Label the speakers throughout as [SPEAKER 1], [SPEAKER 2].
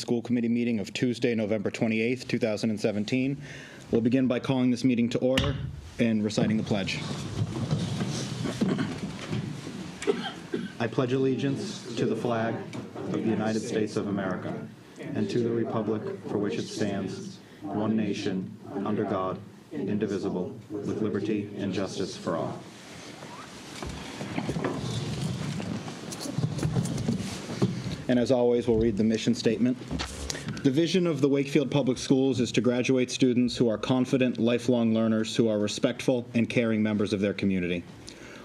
[SPEAKER 1] School Committee meeting of Tuesday, November 28th, 2017. We'll begin by calling this meeting to order and reciting the pledge. I pledge allegiance to the flag of the United States of America and to the republic for which it stands, one nation, under God, indivisible, with liberty and justice for all. And as always, we'll read the mission statement. The vision of the Wakefield Public Schools is to graduate students who are confident, lifelong learners who are respectful and caring members of their community.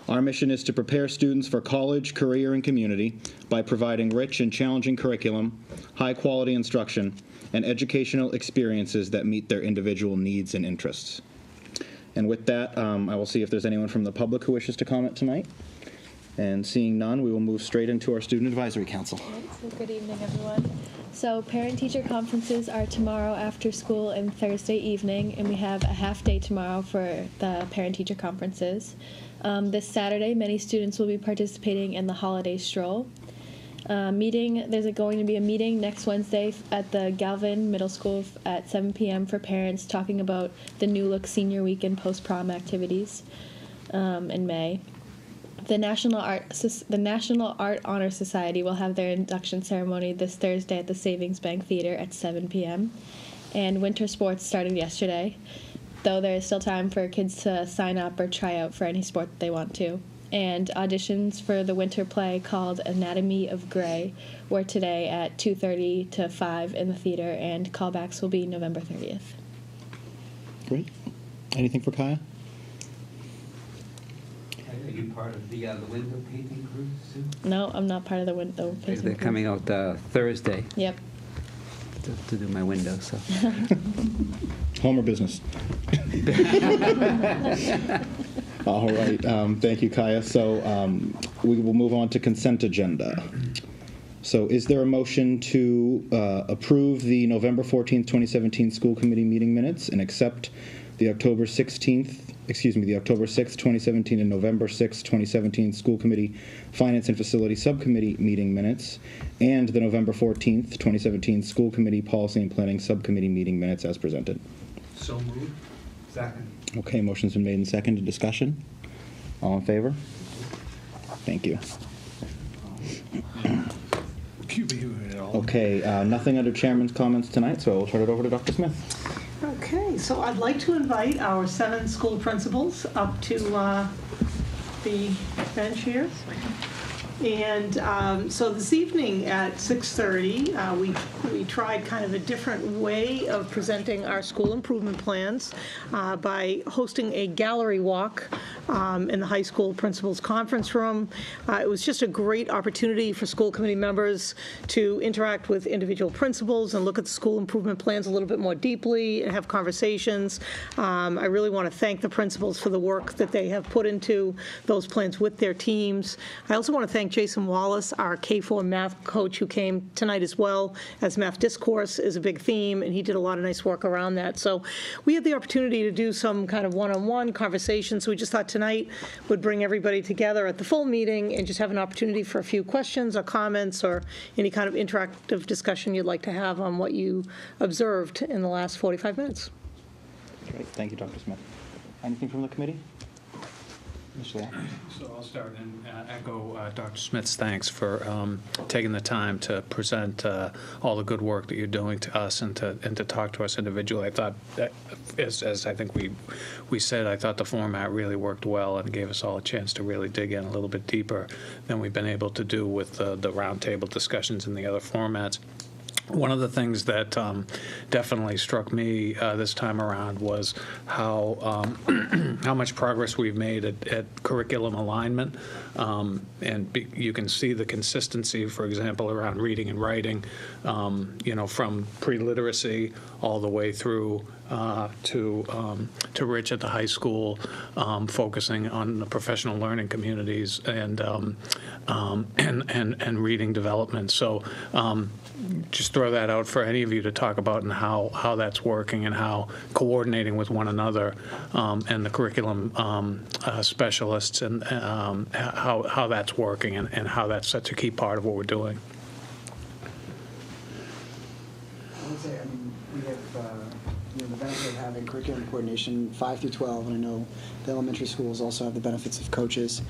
[SPEAKER 1] Our mission is to prepare students for college, career, and community by providing rich and challenging curriculum, high-quality instruction, and educational experiences that meet their individual needs and interests. And with that, I will see if there's anyone from the public who wishes to comment tonight. And seeing none, we will move straight into our Student Advisory Council.
[SPEAKER 2] So good evening, everyone. So parent-teacher conferences are tomorrow after school and Thursday evening, and we have a half day tomorrow for the parent-teacher conferences. This Saturday, many students will be participating in the holiday stroll. There's going to be a meeting next Wednesday at the Galvin Middle School at 7 p.m. for parents talking about the New Look Senior Week and post-prom activities in May. The National Art Honor Society will have their induction ceremony this Thursday at the Savings Bank Theater at 7 p.m. And winter sports started yesterday, though there is still time for kids to sign up or try out for any sport they want to. And auditions for the winter play called Anatomy of Grey were today at 2:30 to 5 in the theater, and callbacks will be November 30th.
[SPEAKER 1] Great. Anything for Kaya?
[SPEAKER 3] Are you part of the window painting crew, Sue?
[SPEAKER 2] No, I'm not part of the window painting
[SPEAKER 3] They're
[SPEAKER 2] crew.
[SPEAKER 3] coming out Thursday
[SPEAKER 2] Yep.
[SPEAKER 3] to do my window. So.
[SPEAKER 1] Home or business? All right. Thank you, Kaya. So we will move on to consent agenda. So is there a motion to approve the November 14th, 2017 school committee meeting minutes and accept the October 6th, 2017 and November 6th, 2017 school committee finance and facility subcommittee meeting minutes and the November 14th, 2017 school committee policy and planning subcommittee meeting minutes as presented?
[SPEAKER 3] So moved. Second.
[SPEAKER 1] Okay, motion's been made and seconded. Discussion? All in favor? Thank you. Okay, nothing under chairman's comments tonight, so I will turn it over to Dr. Smith.
[SPEAKER 4] Okay, so I'd like to invite our 7 school principals up to the bench here. And so this evening at 6:30, we tried kind of a different way of presenting our school improvement plans by hosting a gallery walk in the high school principals conference room. It was just a great opportunity for school committee members to interact with individual principals and look at the school improvement plans a little bit more deeply and have conversations. I really want to thank the principals for the work that they have put into those plans with their teams. I also want to thank Jason Wallace, our K-4 math coach, who came tonight as well, as math discourse is a big theme, and he did a lot of nice work around that. So we had the opportunity to do some kind of one-on-one conversations. So we just thought tonight would bring everybody together at the full meeting and just have an opportunity for a few questions or comments or any kind of interactive discussion you'd like to have on what you observed in the last 45 minutes.
[SPEAKER 1] Great. Thank you, Dr. Smith. Anything from the committee?
[SPEAKER 5] So I'll start and echo Dr. Smith's thanks for taking the time to present all the good work that you're doing to us and to talk to us individually. I thought, that, as I think we said, I thought the format really worked well and gave us all a chance to really dig in a little bit deeper than we've been able to do with the roundtable discussions in the other formats. One of the things that definitely struck me this time around was how how much progress we've made at curriculum alignment, you can see the consistency, for example, around reading and writing, from pre-literacy all the way through to Rich at the high school, focusing on the professional learning communities and reading development. So just throw that out for any of you to talk about and how that's working and how coordinating with one another and the curriculum specialists and how that's working and how that's such a key part of what we're doing.
[SPEAKER 6] would say, I mean, we have the benefit of having curriculum coordination 5 through 12, and I know the elementary schools also have the benefits of coaches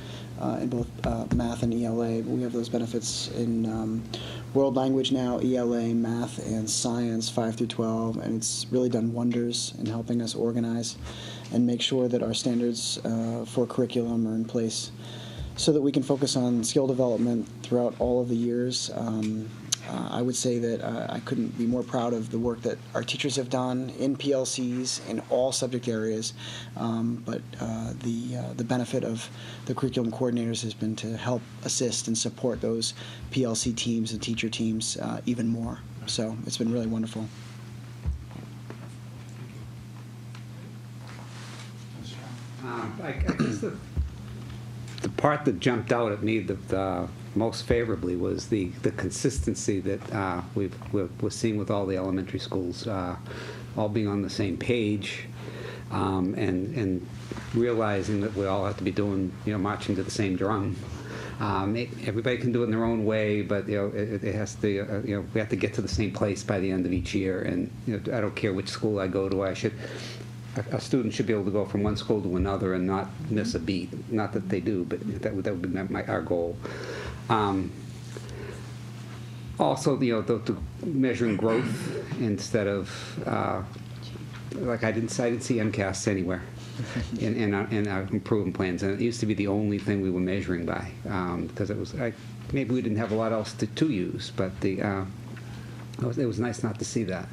[SPEAKER 6] in both math and ELA. But we have those benefits in world language now, ELA, math, and science 5 through 12, and it's really done wonders in helping us organize and make sure that our standards for curriculum are in place so that we can focus on skill development throughout all of the years. I would say that I couldn't be more proud of the work that our teachers have done in PLCs in all subject areas, but the benefit of the curriculum coordinators has been to help assist and support those PLC teams and teacher teams even more. So it's been really wonderful.
[SPEAKER 7] I guess the part that jumped out at me the most favorably was the consistency that we're seeing with all the elementary schools, all being on the same page, and realizing that we all have to be doing, marching to the same drum. Everybody can do it in their own way, but it has to, we have to get to the same place by the end of each year. And I don't care which school I go to, a student should be able to go from one school to another and not miss a beat. Not that they do, but that would be our goal. Also, the measuring growth instead of like I didn't see MCAS anywhere in our improvement plans, and it used to be the only thing we were measuring by because it was maybe we didn't have a lot else to use, but it was nice not to see that.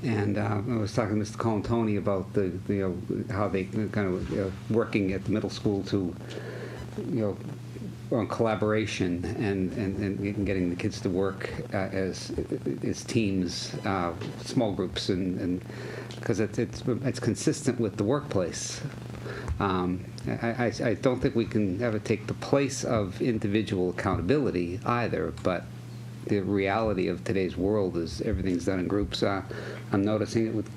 [SPEAKER 7] And I was talking to Mr. Colantoni about how they kind of working at the middle school to on collaboration and getting the kids to work as teams, small groups, and because it's consistent with the workplace. I don't think we can ever take the place of individual accountability either, but the reality of today's world is everything's done in groups. I'm noticing it with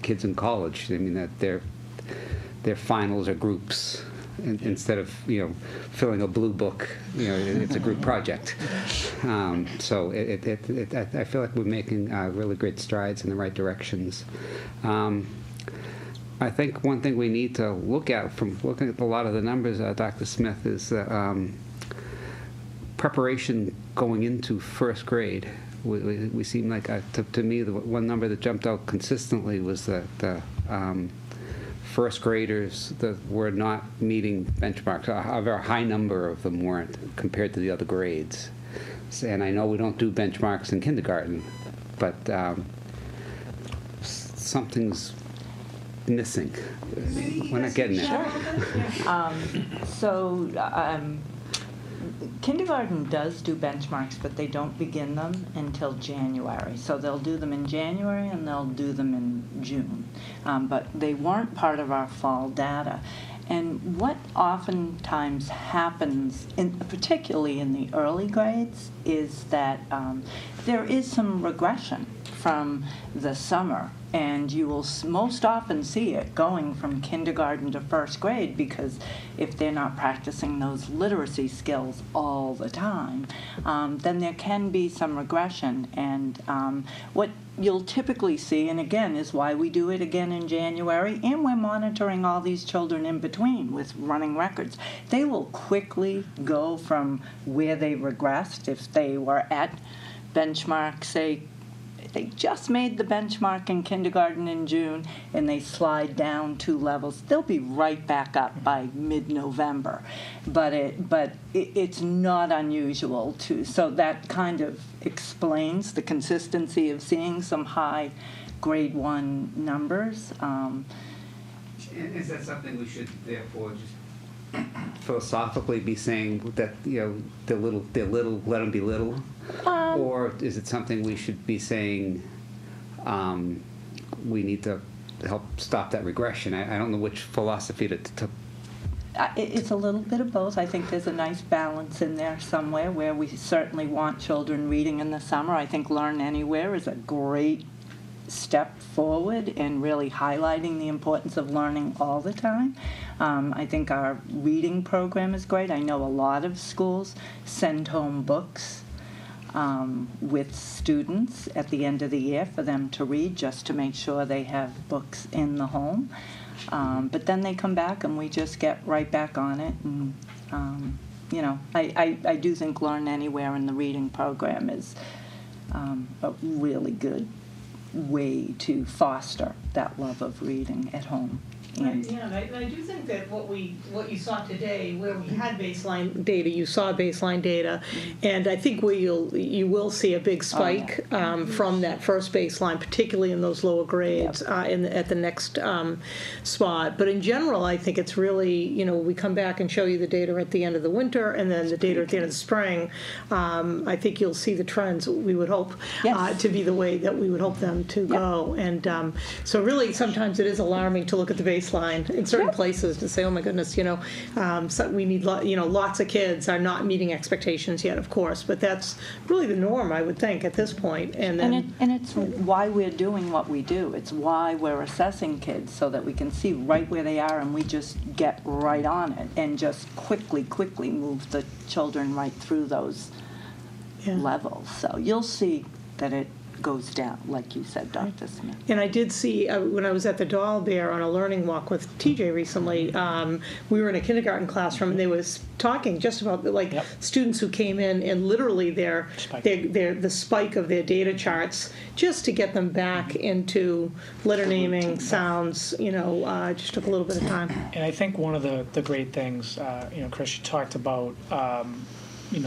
[SPEAKER 7] kids in college. I mean that their finals are groups instead of filling a blue book. It's a group project. So I feel like we're making really great strides in the right directions. I think one thing we need to look at from looking at a lot of the numbers, Dr. Smith, is preparation going into first grade. We seem like, to me, the one number that jumped out consistently was that the first graders that were not meeting benchmarks. A very high number of them weren't compared to the other grades. And I know we don't do benchmarks in kindergarten, but something's missing. We're not getting it.
[SPEAKER 8] Kindergarten does do benchmarks, but they don't begin them until January. So they'll do them in January and they'll do them in June. But they weren't part of our fall data. And what oftentimes happens, particularly in the early grades, is that there is some regression from the summer. And you will most often see it going from kindergarten to first grade, because if they're not practicing those literacy skills all the time, then there can be some regression. And what you'll typically see, and again, is why we do it again in January, and we're monitoring all these children in between with running records. They will quickly go from where they regressed, if they were at benchmark, say, they just made the benchmark in kindergarten in June, and they slide down 2 levels. They'll be right back up by mid-November, but it's not unusual to. So that kind of explains the consistency of seeing some high grade 1 numbers.
[SPEAKER 7] Is that something we should therefore just philosophically be saying that they're little, let them be little? Or is it something we should be saying we need to help stop that regression? I don't know which philosophy to
[SPEAKER 8] It's a little bit of both. I think there's a nice balance in there somewhere where we certainly want children reading in the summer. I think Learn Anywhere is a great step forward in really highlighting the importance of learning all the time. I think our reading program is great. I know a lot of schools send home books with students at the end of the year for them to read, just to make sure they have books in the home. But then they come back and we just get right back on it. And, I do think Learn Anywhere in the reading program is a really good way to foster that love of reading at home. And
[SPEAKER 4] And I do think that what you saw today, where we had baseline data, you saw baseline data, and I think where you will see a big spike from that first baseline, particularly in those lower grades at the next spot. But in general, I think it's really, we come back and show you the data at the end of the winter and then the data at the end of the spring. I think you'll see the trends, we would hope, to be the way that we would hope them to go. And so really sometimes it is alarming to look at the baseline in certain places to say, oh my goodness, so we need, lots of kids are not meeting expectations yet, of course, but that's really the norm, I would think, at this point. And then,
[SPEAKER 8] and it's why we're doing what we do. It's why we're assessing kids, so that we can see right where they are and we just get right on it and just quickly move the children right through those levels. So you'll see that it goes down, like you said, Dr. Smith.
[SPEAKER 4] And I did see, when I was at the Doll Bear on a learning walk with TJ recently, we were in a kindergarten classroom and they was talking just about students who came in and literally the spike of their data charts, just to get them back into letter naming, sounds, just took a little bit of time.
[SPEAKER 9] And I think one of the great things, Chris, you talked about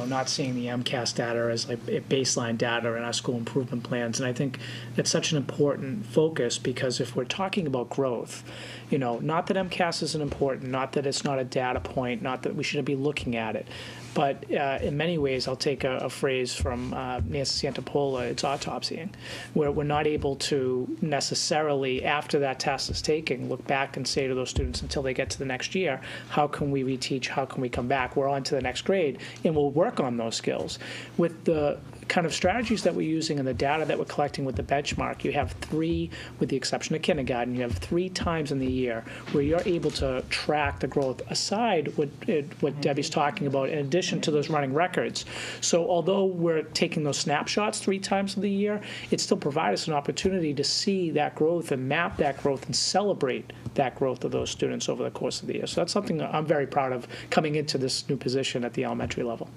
[SPEAKER 9] not seeing the MCAS data as like baseline data in our school improvement plans. And I think it's such an important focus, because if we're talking about growth, not that MCAS isn't important, not that it's not a data point, not that we shouldn't be looking at it, but in many ways, I'll take a phrase from Nancy Santapola, it's autopsying, where we're not able to necessarily, after that test is taken, look back and say to those students until they get to the next year, how can we reteach, how can we come back? We're on to the next grade, and we'll work on those skills. With the kind of strategies that we're using and the data that we're collecting with the benchmark, you have 3, with the exception of kindergarten, you have 3 times in the year where you're able to track the growth aside what Debbie's talking about, in addition to those running records. So although we're taking those snapshots 3 times of the year, it still provides us an opportunity to see that growth and map that growth and celebrate that growth of those students over the course of the year. So that's something that I'm very proud of coming into this new position at the elementary level.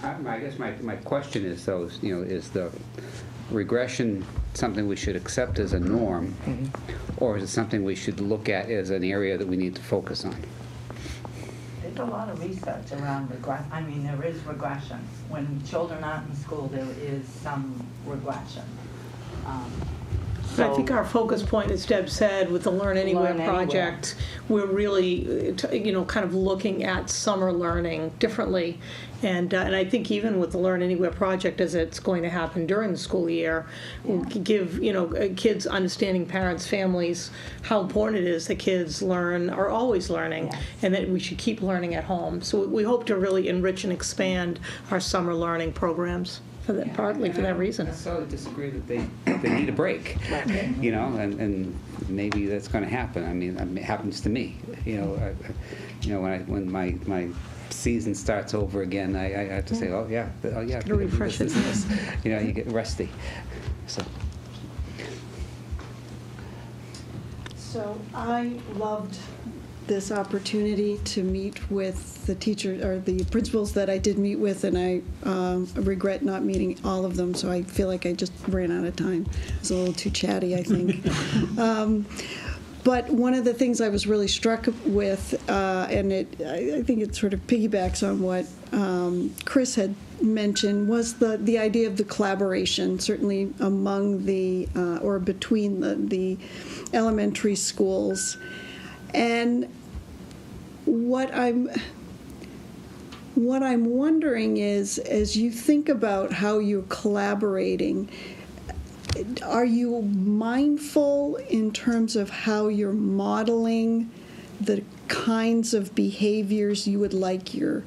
[SPEAKER 7] I guess my question is, though, is the regression something we should accept as a norm, or is it something we should look at as an area that we need to focus on?
[SPEAKER 8] There's a lot of research around regression. I mean, there is regression. When children aren't in school, there is some regression.
[SPEAKER 4] I think our focus point, as Deb said, with the Learn Anywhere project, we're really, kind of looking at summer learning differently. And I think even with the Learn Anywhere project, as it's going to happen during the school year, will give, kids, understanding parents, families, how important it is that kids are always learning, and that we should keep learning at home. So we hope to really enrich and expand our summer learning programs. Partly for that reason.
[SPEAKER 7] I necessarily disagree that they need a break, and maybe that's going to happen. I mean, it happens to me. When my season starts over again, I have to say, oh yeah,
[SPEAKER 4] refresh it.
[SPEAKER 7] You get rusty.
[SPEAKER 10] So I loved this opportunity to meet with the teachers or the principals that I did meet with, and I regret not meeting all of them, so I feel like I just ran out of time. I was a little too chatty, I think. But one of the things I was really struck with, and I think it sort of piggybacks on what Chris had mentioned, was the idea of the collaboration, certainly among or between the elementary schools. And what I'm wondering is, as you think about how you're collaborating, are you mindful in terms of how you're modeling the kinds of behaviors you would like your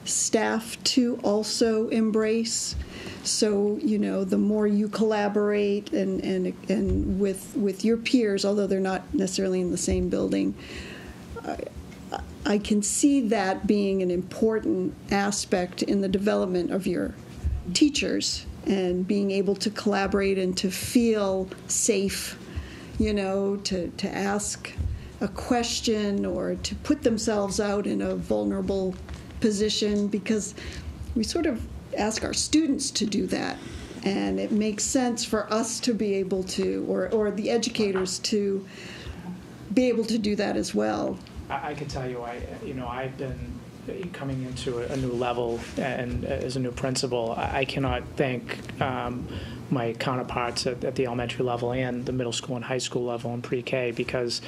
[SPEAKER 10] staff to also embrace? So, the more you collaborate and with your peers, although they're not necessarily in the same building, I can see that being an important aspect in the development of your teachers and being able to collaborate and to feel safe, to ask a question or to put themselves out in a vulnerable position, because we sort of ask our students to do that. And it makes sense for us to be able to, or the educators to be able to do that as well.
[SPEAKER 9] I can tell you, I've been coming into a new level and as a new principal. I cannot thank my counterparts at the elementary level and the middle school and high school level and pre-K, because,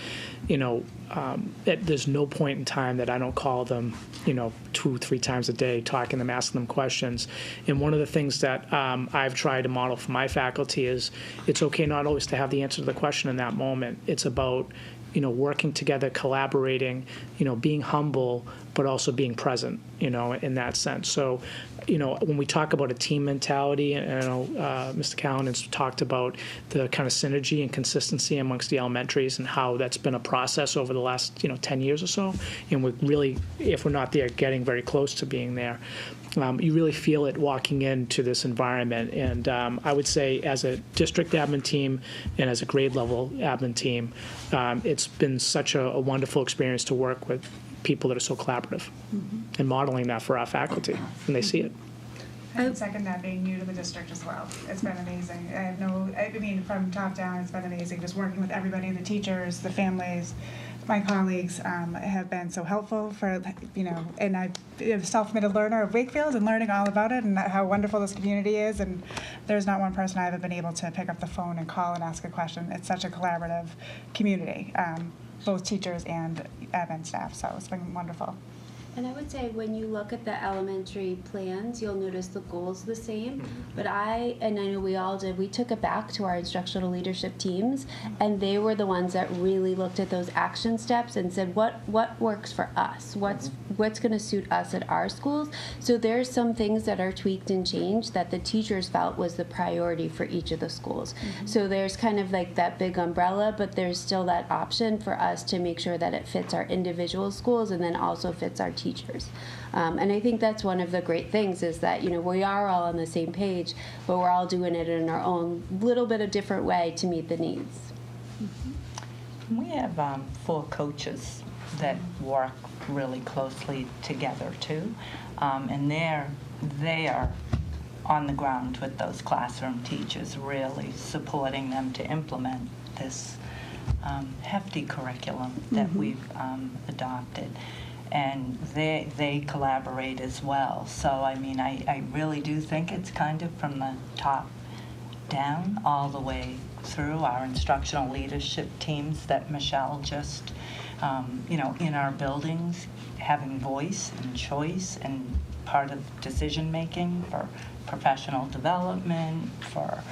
[SPEAKER 9] there's no point in time that I don't call them, 2-3 times a day, talking to them, asking them questions. And one of the things that I've tried to model for my faculty is it's okay not always to have the answer to the question in that moment. It's about working together, collaborating, being humble, but also being present, in that sense. So, when we talk about a team mentality, and I know Mr. Callan has talked about the kind of synergy and consistency amongst the elementaries and how that's been a process over the last, 10 years or so. And we're really, if we're not there, getting very close to being there. You really feel it walking into this environment. And I would say as a district admin team and as a grade level admin team, it's been such a wonderful experience to work with people that are so collaborative and modeling that for our faculty, and they see it.
[SPEAKER 11] I can second that, being new to the district as well. It's been amazing. I mean, from top down, it's been amazing. Just working with everybody, the teachers, the families, my colleagues have been so helpful for, and I'm a self-admitted learner of Wakefield and learning all about it and how wonderful this community is. And there's not one person I haven't been able to pick up the phone and call and ask a question. It's such a collaborative community, both teachers and admin staff. So it's been wonderful.
[SPEAKER 12] And I would say when you look at the elementary plans, you'll notice the goals the same. But I know we all did, we took it back to our instructional leadership teams, and they were the ones that really looked at those action steps and said, what works for us? What's going to suit us at our schools? So there's some things that are tweaked and changed that the teachers felt was the priority for each of the schools. So there's kind of like that big umbrella, but there's still that option for us to make sure that it fits our individual schools and then also fits our teachers. And I think that's one of the great things is that, we are all on the same page, but we're all doing it in our own little bit of different way to meet the needs.
[SPEAKER 8] We have 4 coaches that work really closely together too, and they are on the ground with those classroom teachers, really supporting them to implement this hefty curriculum that we've adopted. And they collaborate as well. So, I mean, I really do think it's kind of from the top down all the way through our instructional leadership teams that Michelle just, in our buildings, having voice and choice and part of decision-making for professional development, for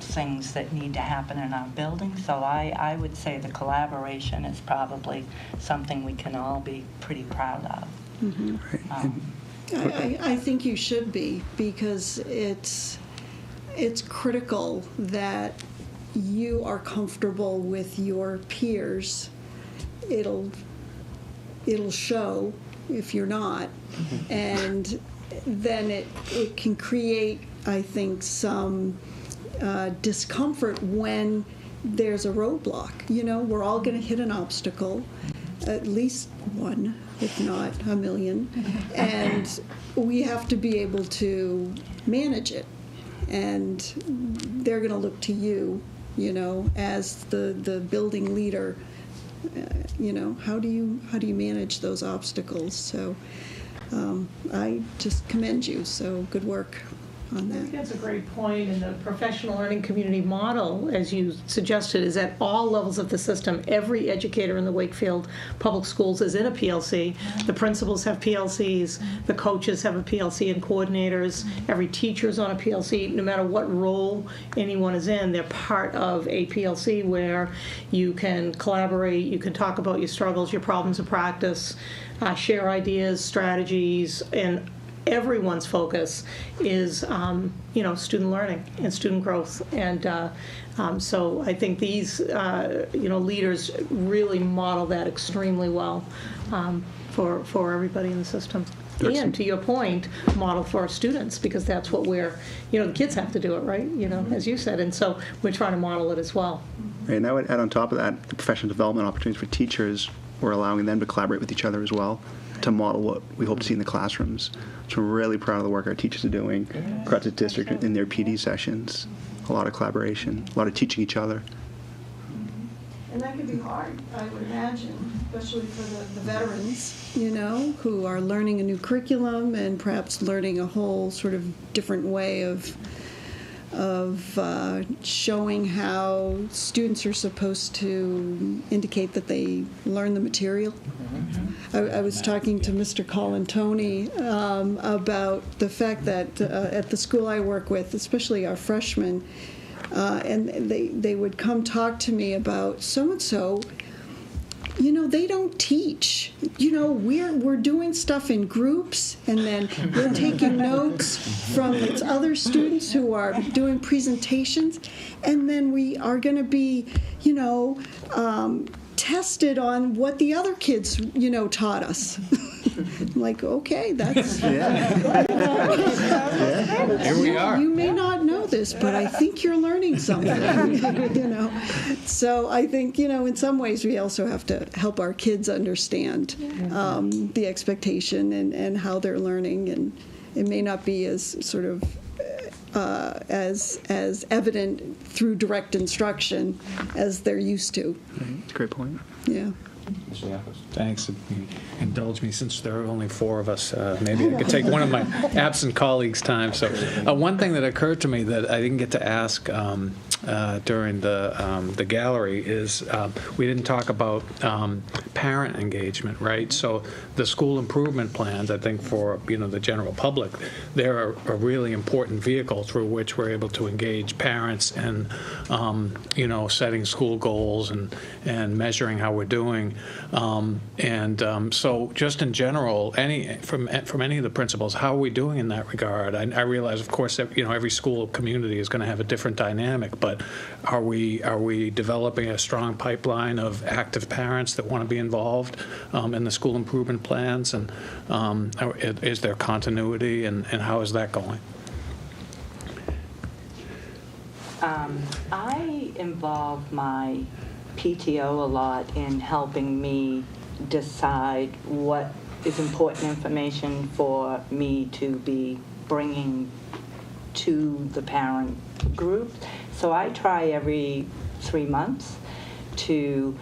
[SPEAKER 8] things that need to happen in our building. So I would say the collaboration is probably something we can all be pretty proud of.
[SPEAKER 10] I think you should be, because it's critical that you are comfortable with your peers. It'll show if you're not, and then it can create, I think, some discomfort when there's a roadblock. We're all going to hit an obstacle, at least one, if not a million, and we have to be able to manage it. And they're going to look to you, as the building leader. How do you manage those obstacles? So I just commend you. So good work on that.
[SPEAKER 4] I think that's a great point, and the professional learning community model, as you suggested, is at all levels of the system. Every educator in the Wakefield Public Schools is in a PLC. The principals have PLCs, the coaches have a PLC and coordinators, every teacher's on a PLC. No matter what role anyone is in, they're part of a PLC where you can collaborate, you can talk about your struggles, your problems of practice, share ideas, strategies, and everyone's focus is, student learning and student growth. And so I think these, leaders really model that extremely well for everybody in the system. And to your point, model for our students, because that's what the kids have to do it, right? As you said, and so we're trying to model it as well.
[SPEAKER 13] Right, and I would add on top of that, the professional development opportunities for teachers, we're allowing them to collaborate with each other as well, to model what we hope to see in the classrooms. So we're really proud of the work our teachers are doing across the district in their PD sessions. A lot of collaboration, a lot of teaching each other.
[SPEAKER 10] And that can be hard, I would imagine, especially for the veterans, who are learning a new curriculum and perhaps learning a whole sort of different way of showing how students are supposed to indicate that they learn the material. I was talking to Mr. Colantoni about the fact that at the school I work with, especially our freshmen, and they would come talk to me about so-and-so, they don't teach. We're doing stuff in groups, and then we're taking notes from its other students who are doing presentations, and then we are going to be, tested on what the other kids, taught us. I'm like, okay, that's...
[SPEAKER 5] Here we are.
[SPEAKER 10] You may not know this, but I think you're learning something, So I think, in some ways we also have to help our kids understand the expectation and how they're learning, and it may not be as sort of as evident through direct instruction as they're used to.
[SPEAKER 13] That's a great point.
[SPEAKER 10] Yeah.
[SPEAKER 5] Thanks. Indulge me, since there are only 4 of us. Maybe I could take one of my absent colleagues' time. So one thing that occurred to me that I didn't get to ask during the gallery is we didn't talk about parent engagement, right? So the school improvement plans, I think for the general public, they're a really important vehicle through which we're able to engage parents in setting school goals and measuring how we're doing. So just in general, from any of the principals, how are we doing in that regard? I realize, of course, that every school community is going to have a different dynamic, but are we developing a strong pipeline of active parents that want to be involved in the school improvement plans, and is there continuity, and how is that going?
[SPEAKER 8] I involve my PTO a lot in helping me decide what is important information for me to be bringing to the parent group. So I try every 3 months to,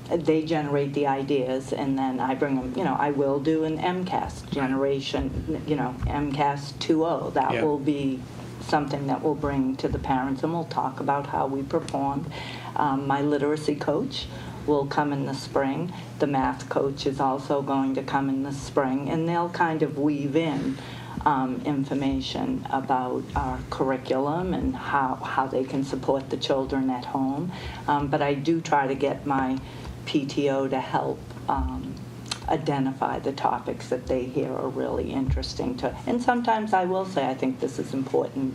[SPEAKER 8] they generate the ideas, and then I bring them, I will do an MCAS generation, MCAS 2.0. That will be something that we'll bring to the parents, and we'll talk about how we performed. My literacy coach will come in the spring. The math coach is also going to come in the spring, and they'll kind of weave in information about our curriculum and how they can support the children at home. But I do try to get my PTO to help identify the topics that they hear are really interesting to. And sometimes I will say, I think this is important,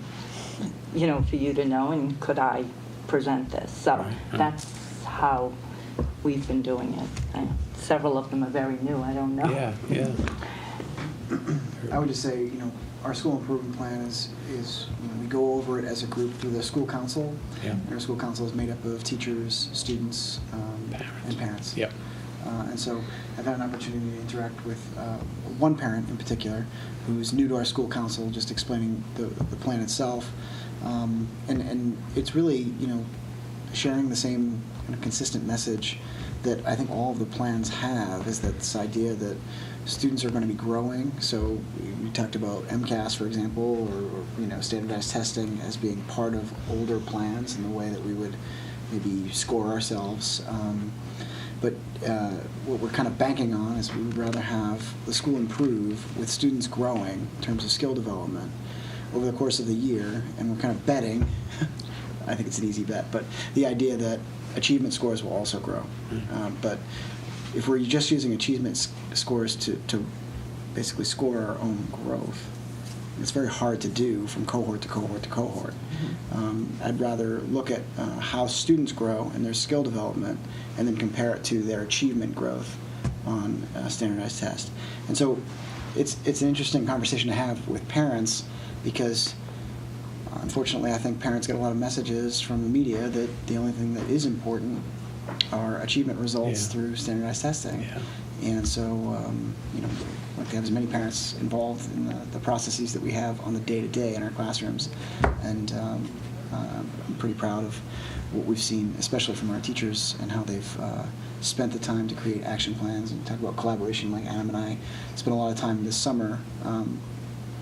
[SPEAKER 8] for you to know, and could I present this? So that's how we've been doing it. Several of them are very new. I don't know.
[SPEAKER 5] Yeah.
[SPEAKER 6] I would just say, our school improvement plan is we go over it as a group through the school council. Yeah. And our school council is made up of teachers, students, and parents. Yep. And so I've had an opportunity to interact with one parent in particular who's new to our school council, just explaining the plan itself. And it's really, sharing the same kind of consistent message that I think all of the plans have, is that this idea that students are going to be growing. So we talked about MCAS, for example, or standardized testing as being part of older plans in the way that we would maybe score ourselves. But what we're kind of banking on is we would rather have the school improve with students growing in terms of skill development over the course of the year, and we're kind of betting, I think it's an easy bet, but the idea that achievement scores will also grow. But if we're just using achievement scores to basically score our own growth, it's very hard to do from cohort to cohort to cohort. I'd rather look at how students grow and their skill development, and then compare it to their achievement growth on a standardized test. And so it's an interesting conversation to have with parents because, unfortunately, I think parents get a lot of messages from the media that the only thing that is important are achievement results through standardized testing.
[SPEAKER 5] Yeah.
[SPEAKER 6] And so, I'd like to have as many parents involved in the processes that we have on the day-to-day in our classrooms. And I'm pretty proud of what we've seen, especially from our teachers and how they've spent the time to create action plans and talk about collaboration. Like Adam and I spent a lot of time this summer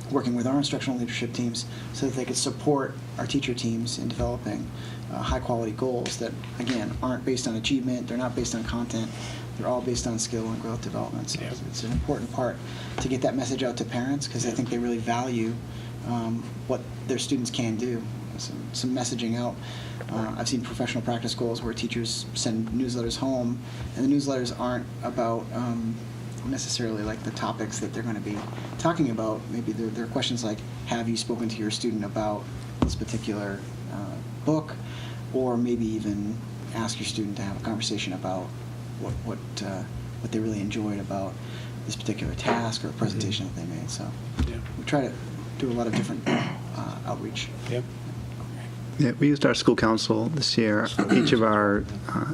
[SPEAKER 6] working with our instructional leadership teams so that they could support our teacher teams in developing high-quality goals that, again, aren't based on achievement, they're not based on content, they're all based on skill and growth development. So it's an important part to get that message out to parents because I think they really value what their students can do. Some messaging out. I've seen professional practice goals where teachers send newsletters home, and the newsletters aren't about necessarily like the topics that they're going to be talking about. Maybe there are questions like, have you spoken to your student about this particular book? Or maybe even ask your student to have a conversation about what they really enjoyed about this particular task or presentation that they made. So we try to do a lot of different outreach.
[SPEAKER 5] Yep.
[SPEAKER 13] Yeah, we used our school council this year. Each of our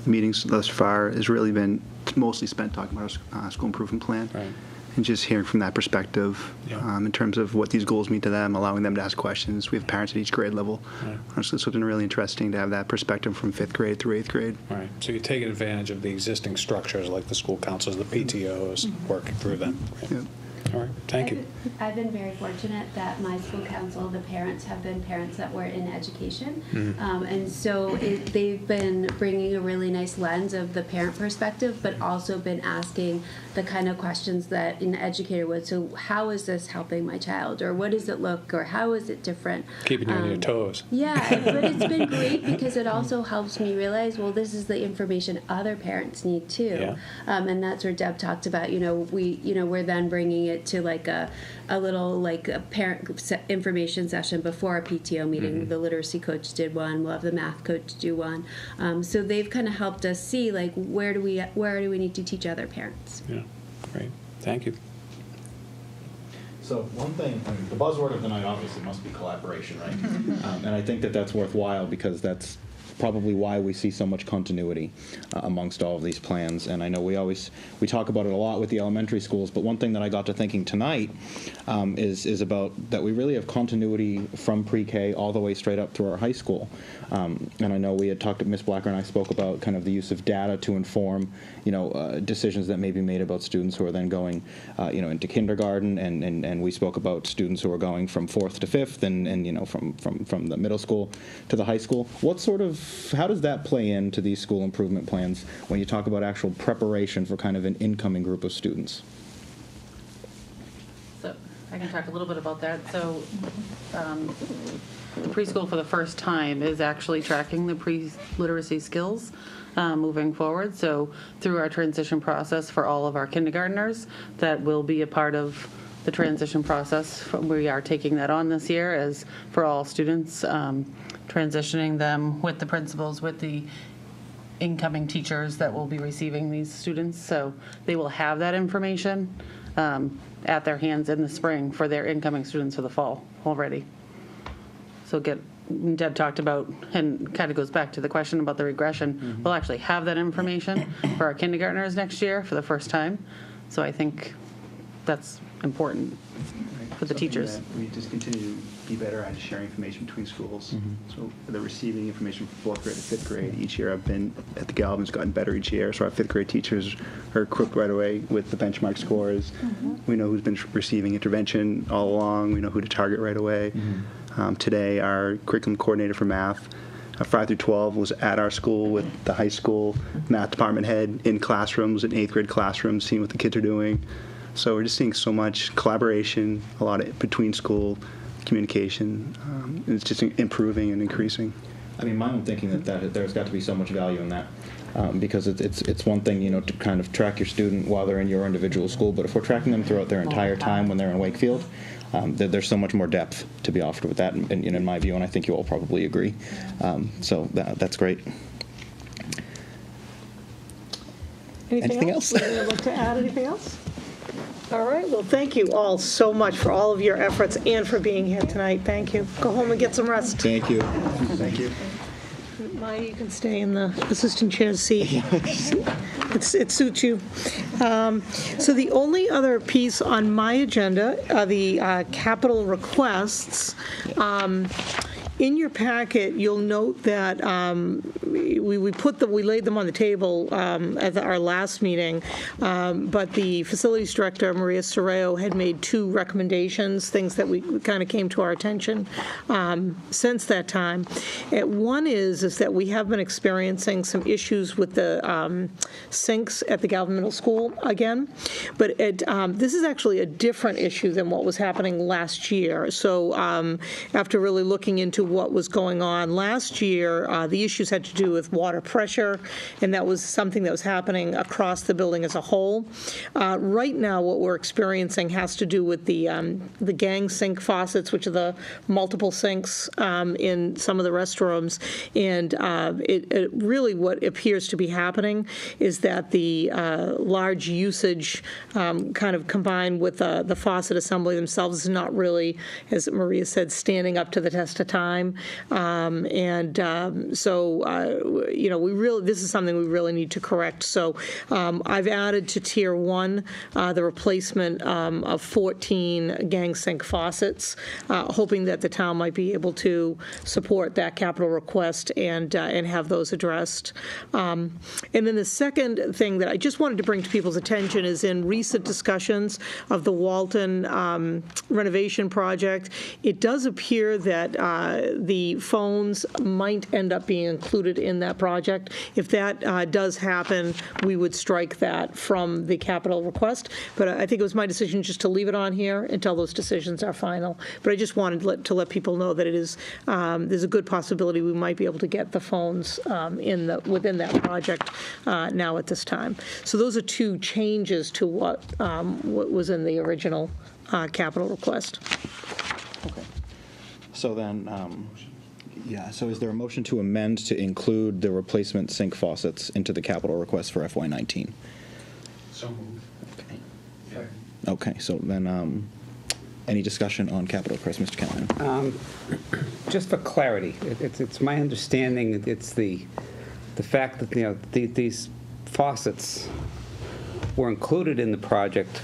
[SPEAKER 13] meetings thus far has really been mostly spent talking about our school improvement plan.
[SPEAKER 5] Right.
[SPEAKER 13] And just hearing from that perspective in terms of what these goals mean to them, allowing them to ask questions. We have parents at each grade level.
[SPEAKER 5] Right.
[SPEAKER 13] So it's been really interesting to have that perspective from 5th grade through 8th grade.
[SPEAKER 5] Right. So you're taking advantage of the existing structures like the school councils, the PTOs, working through them. Right.
[SPEAKER 13] Yeah.
[SPEAKER 5] All right. Thank you.
[SPEAKER 12] I've been very fortunate that my school council, the parents have been parents that were in education. And so they've been bringing a really nice lens of the parent perspective, but also been asking the kind of questions that an educator would. So how is this helping my child? Or what does it look? Or how is it different?
[SPEAKER 5] Keeping you on your toes.
[SPEAKER 12] Yeah, but it's been great because it also helps me realize, well, this is the information other parents need too.
[SPEAKER 5] Yeah.
[SPEAKER 12] And that's where Deb talked about, we're then bringing it to like a little like a parent information session before a PTO meeting. The literacy coach did one. We'll have the math coach do one. So they've kind of helped us see like where do we need to teach other parents.
[SPEAKER 5] Yeah. Great. Thank you.
[SPEAKER 1] So one thing, the buzzword of the night obviously must be collaboration, right? And I think that that's worthwhile because that's probably why we see so much continuity amongst all of these plans. And I know we talk about it a lot with the elementary schools, but one thing that I got to thinking tonight is about that we really have continuity from pre-K all the way straight up through our high school. And I know we had talked, Ms. Blacker and I spoke about kind of the use of data to inform, decisions that may be made about students who are then going, into kindergarten, and we spoke about students who are going from 4th to 5th, and from the middle school to the high school. How does that play into these school improvement plans when you talk about actual preparation for kind of an incoming group of students?
[SPEAKER 14] So I can talk a little bit about that. So preschool for the first time is actually tracking the pre-literacy skills moving forward. So through our transition process for all of our kindergartners, that will be a part of the transition process. We are taking that on this year as for all students, transitioning them with the principals, with the incoming teachers that will be receiving these students. So they will have that information at their hands in the spring for their incoming students for the fall already. So Deb talked about, and kind of goes back to the question about the regression, we'll actually have that information for our kindergartners next year for the first time. So I think that's important for the teachers.
[SPEAKER 13] We just continue to be better at sharing information between schools. So they're receiving information from 4th grade to 5th grade. Each year I've been at the Galvin's gotten better each year. So our 5th grade teachers are equipped right away with the benchmark scores. We know who's been receiving intervention all along. We know who to target right away. Today our curriculum coordinator for math 5 through 12 was at our school with the high school math department head in classrooms, in 8th grade classrooms, seeing what the kids are doing. So we're just seeing so much collaboration, a lot of between school communication. And it's just improving and increasing.
[SPEAKER 1] I mean, my own thinking that there's got to be so much value in that. Because it's one thing, to kind of track your student while they're in your individual school, but if we're tracking them throughout their entire time when they're in Wakefield, there's so much more depth to be offered with that, in my view, and I think you all probably agree. So that's great.
[SPEAKER 4] Anything
[SPEAKER 1] else?
[SPEAKER 4] Would you like to add anything else? All right, well, thank you all so much for all of your efforts and for being here tonight. Thank you. Go home and get some rest.
[SPEAKER 1] Thank you.
[SPEAKER 13] Thank you.
[SPEAKER 4] Maya, you can stay in the assistant chair's seat. It suits you. So the only other piece on my agenda are the capital requests. In your packet, you'll note that we laid them on the table at our last meeting, but the facilities director, Maria Sorreo, had made 2 recommendations, things that we kind of came to our attention since that time. One is that we have been experiencing some issues with the sinks at the Galvin Middle School again, but this is actually a different issue than what was happening last year. So after really looking into what was going on last year, the issues had to do with water pressure, and that was something that was happening across the building as a whole. Right now, what we're experiencing has to do with the gang sink faucets, which are the multiple sinks in some of the restrooms, and it really what appears to be happening is that the large usage kind of combined with the faucet assembly themselves is not really, as Maria said, standing up to the test of time. This is something we really need to correct. So I've added to Tier 1 the replacement of 14 gang sink faucets, hoping that the town might be able to support that capital request and have those addressed. And then the second thing that I just wanted to bring to people's attention is in recent discussions of the Walton renovation project, it does appear that the phones might end up being included in that project. If that does happen, we would strike that from the capital request. But I think it was my decision just to leave it on here until those decisions are final. But I just wanted to let people know that it is there's a good possibility we might be able to get the phones within that project now at this time. So those are 2 changes to what was in the original capital request.
[SPEAKER 1] Okay. So then, so is there a motion to amend to include the replacement sink faucets into the capital request for FY19?
[SPEAKER 5] So moved.
[SPEAKER 1] Okay. Okay, so then, any discussion on capital request, Mr. Callahan?
[SPEAKER 7] Just for clarity, it's my understanding it's the fact that these faucets were included in the project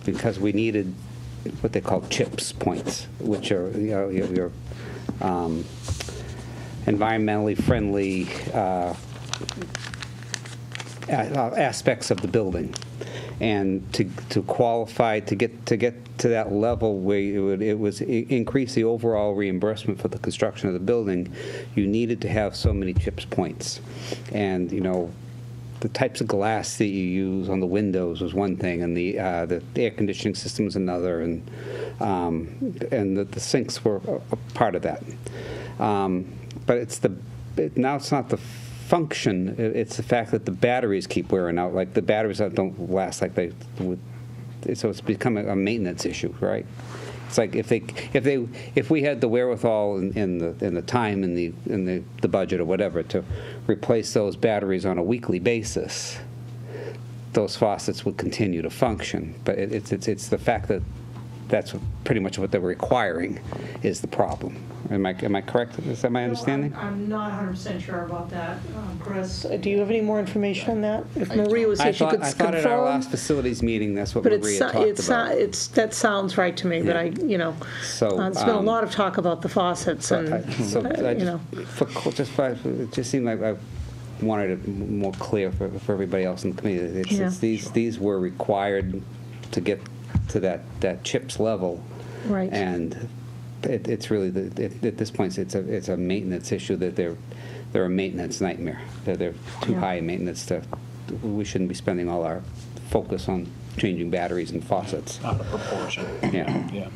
[SPEAKER 7] because we needed what they call CHIPS points, which are your environmentally friendly aspects of the building, and to qualify to get to that level where it was increase the overall reimbursement for the construction of the building, you needed to have so many CHIPS points, and the types of glass that you use on the windows was one thing, and the air conditioning system was another, and the sinks were a part of that. But now it's not the function, it's the fact that the batteries keep wearing out. Like the batteries don't last like they would, so it's become a maintenance issue, right? It's like if we had the wherewithal in the time in the budget or whatever to replace those batteries on a weekly basis, those faucets would continue to function. But it's the fact that that's pretty much what they're requiring is the problem. Am I correct? Is that my understanding?
[SPEAKER 4] I'm not 100% sure about that. Chris, do you have any more information on that? If Maria was here, she could confirm.
[SPEAKER 7] I thought at our last facilities meeting, that's what Maria talked about.
[SPEAKER 4] That sounds right to me, but there's been a lot of talk about the faucets, and
[SPEAKER 7] it just seemed like I wanted it more clear for everybody else in the committee. These were required to get to that CHIPS level,
[SPEAKER 4] right?
[SPEAKER 7] And it's really at this point it's a maintenance issue that they're a maintenance nightmare. They're too high in maintenance we shouldn't be spending all our focus on changing batteries and faucets.
[SPEAKER 9] Out of proportion.
[SPEAKER 7] Yeah.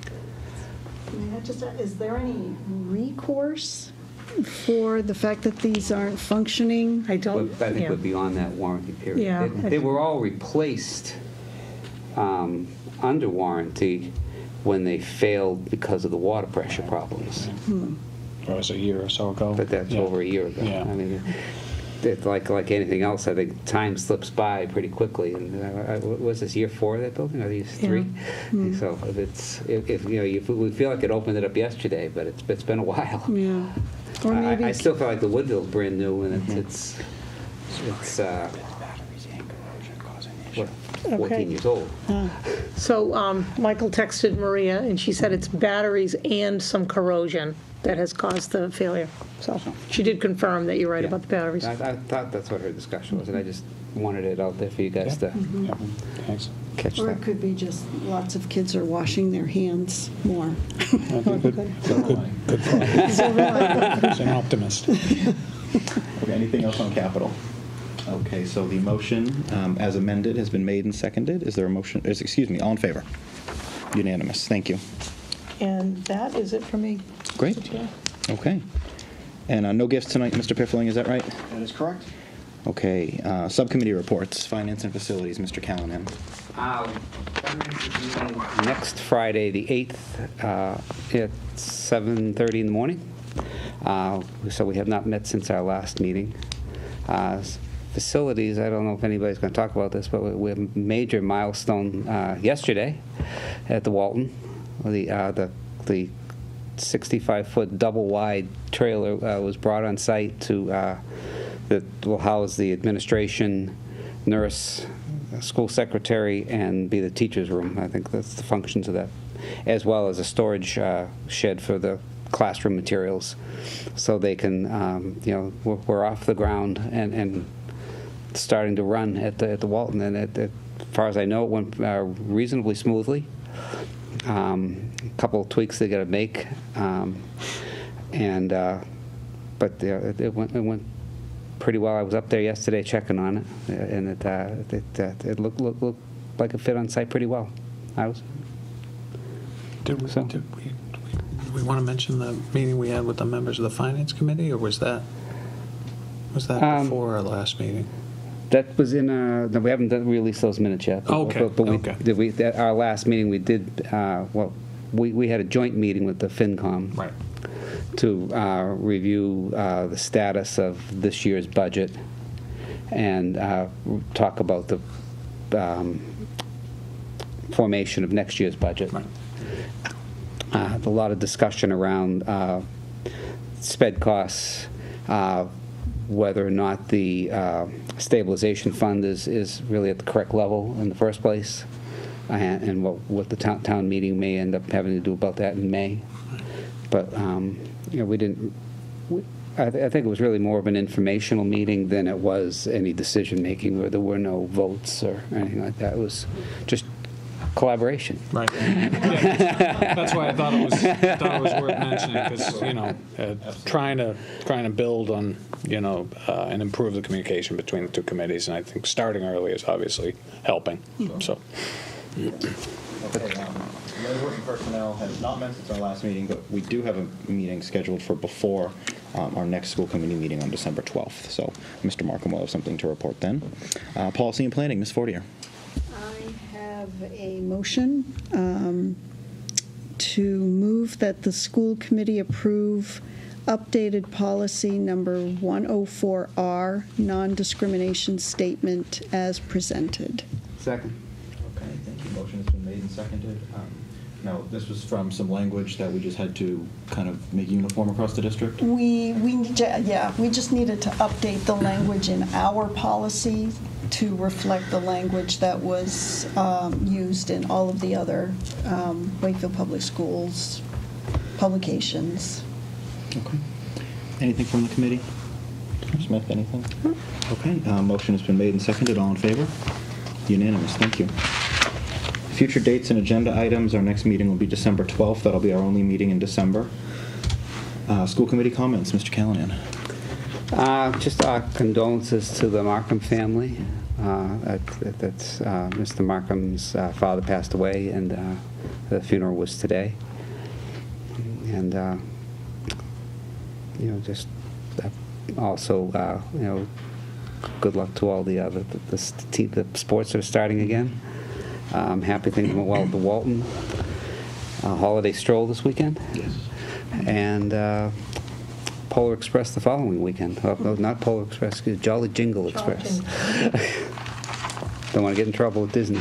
[SPEAKER 10] Is there any recourse for the fact that these aren't functioning?
[SPEAKER 7] I think we're beyond that warranty period.
[SPEAKER 4] Yeah.
[SPEAKER 7] They were all replaced under warranty when they failed because of the water pressure problems.
[SPEAKER 9] That was a year or so ago.
[SPEAKER 7] But that's over a year ago.
[SPEAKER 9] Yeah.
[SPEAKER 7] I mean, it's like anything else, I think time slips by pretty quickly. And was this year 4 of that building? Are these 3? So if we feel like it opened it up yesterday, but it's been a while.
[SPEAKER 10] Yeah. Or maybe
[SPEAKER 7] I still feel like the Woodville's brand new, and it's 14 years old.
[SPEAKER 15] So Michael texted Maria, and she said it's batteries and some corrosion that has caused the failure. So she did confirm that you're right about the batteries.
[SPEAKER 7] I thought that's what her discussion was, and I just wanted it out there for you guys to catch
[SPEAKER 10] or
[SPEAKER 7] that.
[SPEAKER 10] it could be just lots of kids are washing their hands more.
[SPEAKER 5] Good. He's an optimist.
[SPEAKER 1] Okay, anything else on capital? Okay, so the motion as amended has been made and seconded. Is there a motion? Excuse me, all in favor? Unanimous. Thank you.
[SPEAKER 4] And that is it for me.
[SPEAKER 1] Great.
[SPEAKER 4] Mr. Chair.
[SPEAKER 1] Okay. And no gifts tonight, Mr. Piffling, is that right?
[SPEAKER 13] That is correct.
[SPEAKER 1] Okay. Subcommittee reports, finance and facilities, Mr. Callahan.
[SPEAKER 7] Next Friday, the 8th, at 7:30 in the morning. So we have not met since our last meeting. Facilities, I don't know if anybody's going to talk about this, but we have a major milestone yesterday at the Walton. The 65-foot double-wide trailer was brought on site that will house the administration, nurse, school secretary, and be the teacher's room. I think that's the functions of that, as well as a storage shed for the classroom materials, so they can, we're off the ground and starting to run at the Walton, and as far as I know, it went reasonably smoothly. A couple of tweaks they got to make, but it went pretty well. I was up there yesterday checking on it, and it looked like it fit on site pretty well.
[SPEAKER 5] Did we want to mention the meeting we had with the members of the finance committee, or was that before our last meeting?
[SPEAKER 7] That was in, no, we haven't released those minutes yet.
[SPEAKER 5] Okay.
[SPEAKER 7] But at our last meeting, we did, we had a joint meeting with the FinCom.
[SPEAKER 5] Right.
[SPEAKER 7] To review the status of this year's budget and talk about the formation of next year's budget.
[SPEAKER 5] Right.
[SPEAKER 7] A lot of discussion around sped costs, whether or not the stabilization fund is really at the correct level in the first place, and what the town meeting may end up having to do about that in May. But we didn't. I think it was really more of an informational meeting than it was any decision making, where there were no votes or anything like that. It was just collaboration.
[SPEAKER 5] Right. Yeah, that's why I thought it was worth mentioning, because trying to build on and improve the communication between the two committees, and I think starting early is obviously helping. So.
[SPEAKER 1] Okay. The other working personnel has not met since our last meeting, but we do have a meeting scheduled for before our next school committee meeting on December 12th. So Mr. Markham will have something to report then. Policy and planning, Ms. Fortier.
[SPEAKER 10] I have a motion to move that the school committee approve updated policy number 104R, non-discrimination statement as presented.
[SPEAKER 7] Second.
[SPEAKER 1] Okay, thank you. Motion has been made and seconded. Now, this was from some language that we just had to kind of make uniform across the district?
[SPEAKER 10] We just needed to update the language in our policy to reflect the language that was used in all of the other Wakefield Public Schools publications.
[SPEAKER 1] Okay. Anything from the committee? Mr. Smith, anything? Okay, motion has been made and seconded. All in favor? Unanimous. Thank you. Future dates and agenda items. Our next meeting will be December 12th. That'll be our only meeting in December. School committee comments, Mr. Callahan.
[SPEAKER 7] Just our condolences to the Markham family. That's Mr. Markham's father passed away, and the funeral was today. And just also good luck to all the sports that are starting again. Happy things went well at the Walton. Holiday stroll this weekend.
[SPEAKER 1] Yes.
[SPEAKER 7] And Polar Express the following weekend. No, not Polar Express, excuse me, Jolly Jingle Express. Don't want to get in trouble with Disney.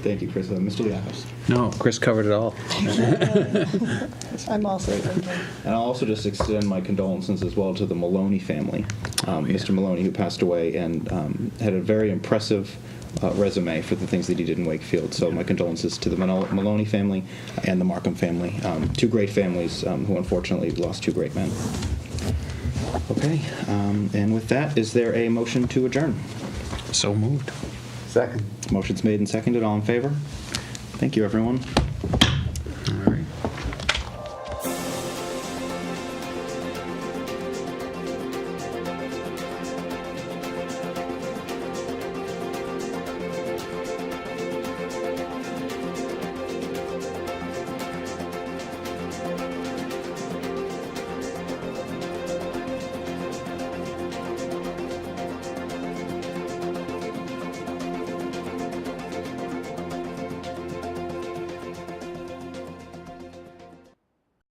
[SPEAKER 1] Thank you, Chris. Mr. Liakos.
[SPEAKER 5] No, Chris covered it all.
[SPEAKER 10] I'm also thinking.
[SPEAKER 1] And I'll also just extend my condolences as well to the Maloney family. Mr. Maloney, who passed away and had a very impressive resume for the things that he did in Wakefield. So my condolences to the Maloney family and the Markham family. Two great families who unfortunately lost two great men. Okay, and with that, is there a motion to adjourn?
[SPEAKER 5] So moved.
[SPEAKER 7] Second.
[SPEAKER 1] Motion's made and seconded. All in favor? Thank you, everyone.